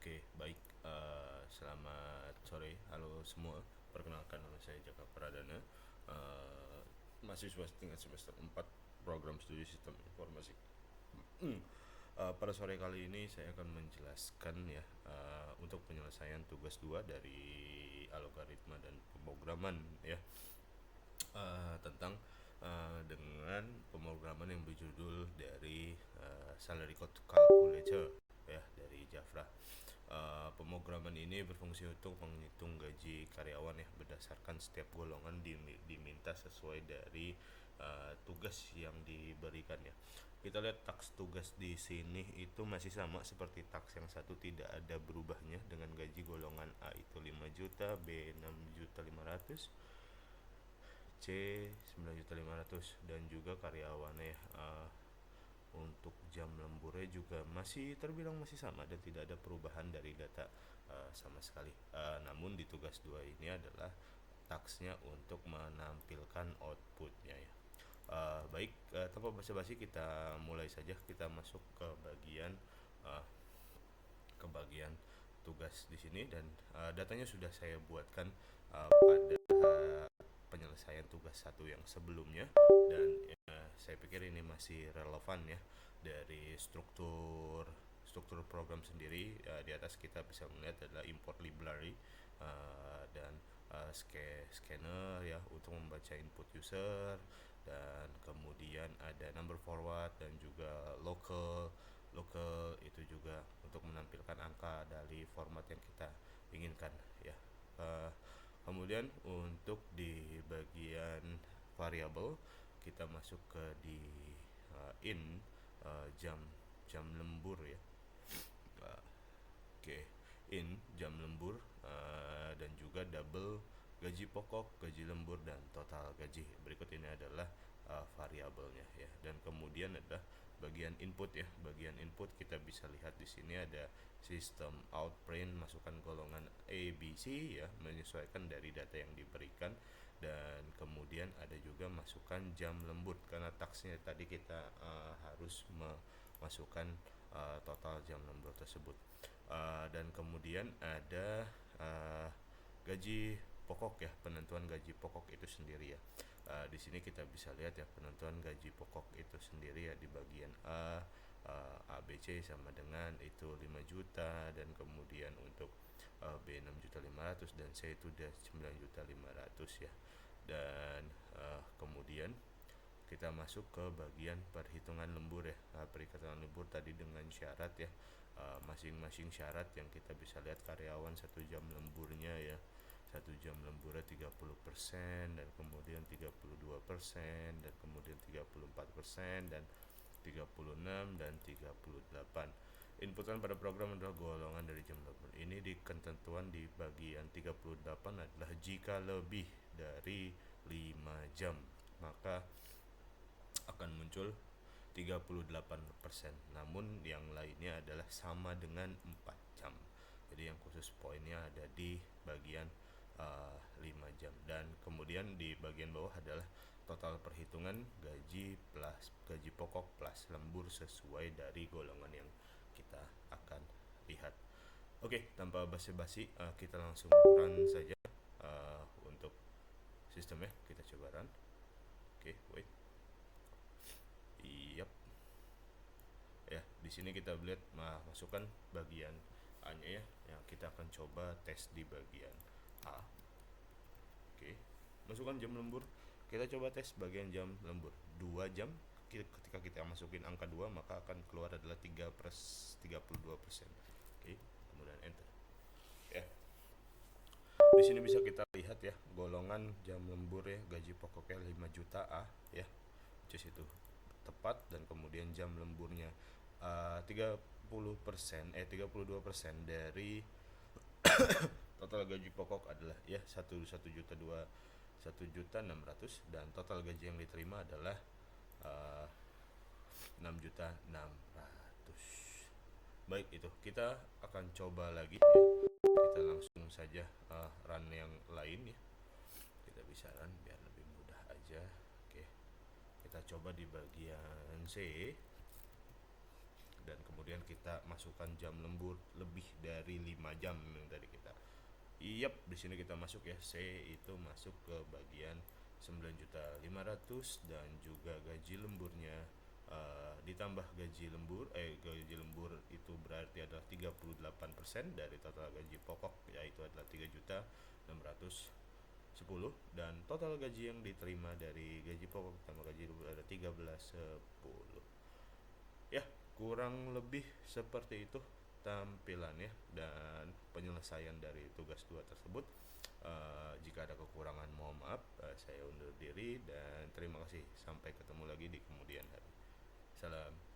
Oke, baik. Selamat sore, halo semua. Perkenalkan nama saya Jaka Pradana, eh, mahasiswa tingkat semester 4 program studi sistem informasi. Pada sore kali ini saya akan menjelaskan ya untuk penyelesaian tugas 2 dari algoritma dan pemrograman ya, tentang dengan pemrograman yang berjudul dari salary code calculator ya dari Jafra. Pemrograman ini berfungsi untuk menghitung gaji karyawan ya berdasarkan setiap golongan diminta sesuai dari tugas yang diberikan ya. Kita lihat taks tugas di sini itu masih sama seperti taks yang satu, tidak ada berubahnya dengan gaji golongan A itu 5 juta, B 6 juta 500, C 9 juta 500, dan juga karyawannya ya. Untuk jam lemburnya juga masih terbilang masih sama dan tidak ada perubahan dari data sama sekali. Namun di tugas 2 ini adalah taksnya untuk menampilkan outputnya ya. Baik, tanpa basa-basi kita mulai saja. Kita masuk uh, ke bagian tugas di sini, dan datanya sudah saya buatkan pada penyelesaian tugas satu yang sebelumnya, dan saya pikir ini masih relevan ya. Dari struktur program sendiri, di atas kita bisa melihat adalah import library dan scanner ya untuk membaca input user, dan kemudian ada number forward dan juga local local itu juga untuk menampilkan angka dari format yang kita inginkan ya. Uh, Kemudian untuk di bagian variabel kita masuk ke di in jam jam lembur ya. Uh, Oke, in jam lembur, dan juga double gaji pokok, gaji lembur, dan total gaji. Berikut ini adalah variabelnya ya. Dan kemudian ada bagian input ya. Bagian input kita bisa lihat di sini ada sistem out print, masukkan golongan A, B, C ya, menyesuaikan dari data yang diberikan. Dan kemudian ada juga masukkan jam lembur, karena taksnya tadi kita harus memasukkan total jam lembur tersebut. Dan kemudian ada gaji pokok ya, penentuan gaji pokok itu sendiri ya. Di sini kita bisa lihat ya penentuan gaji pokok itu sendiri ya di bagian A, B, C sama dengan itu 5 juta, dan kemudian untuk B 6 juta 500, dan C itu udah 9 juta 500 ya. Dan kemudian kita masuk ke bagian perhitungan lembur ya. Perhitungan lembur tadi dengan syarat ya, masing-masing syarat yang kita bisa lihat karyawan 1 jam lemburnya ya. 1 jam lemburnya 30%, dan kemudian 32%, dan kemudian 34%, dan 36, dan 38. Inputan pada program adalah golongan dari jam lembur. Ini di ketentuan di bagian 38 adalah jika lebih dari 5 jam maka akan muncul 38%. Namun yang lainnya adalah sama dengan 4 jam. Jadi yang khusus poinnya ada di bagian 5 jam. Dan kemudian di bagian bawah adalah total perhitungan gaji plus gaji pokok plus lembur sesuai dari golongan yang kita akan lihat. Oke, tanpa basa-basi kita langsung run saja untuk sistemnya. Kita coba run. Oke, wait. Yap. Ya, di sini kita lihat masukkan bagian A-nya ya. Yang kita akan coba tes di bagian A. Oke. Masukkan jam lembur. Kita coba tes bagian jam lembur. 2 jam. Ketika kita masukin angka 2 maka akan keluar adalah 32%. Oke, kemudian enter. Ya. Di sini bisa kita lihat ya golongan jam lembur ya, gaji pokoknya 5 juta A ya. Just itu tepat, dan kemudian jam lemburnya 32% dari total gaji pokok adalah ya 1 juta 600, dan total gaji yang diterima adalah uh, 6 juta 600. Baik, itu kita akan coba lagi ya. Kita langsung saja run yang lain ya. Kita bisa run biar lebih mudah aja. Oke, kita coba di bagian C. dan kemudian kita masukkan jam lembur lebih dari 5 jam dari kita. Di sini kita masuk ya, C itu masuk ke bagian 9.500.000 dan juga gaji lemburnya ditambah gaji lembur itu berarti adalah 38% dari total gaji pokok, yaitu adalah 3.610.000, dan total gaji yang diterima dari gaji pokok tambah gaji lembur ada 13.10. Ya, kurang lebih seperti itu tampilannya dan penyelesaian dari tugas 2 tersebut. Jika ada kekurangan mohon maaf. Saya undur diri dan terima kasih. Sampai ketemu lagi di kemudian hari. Salam.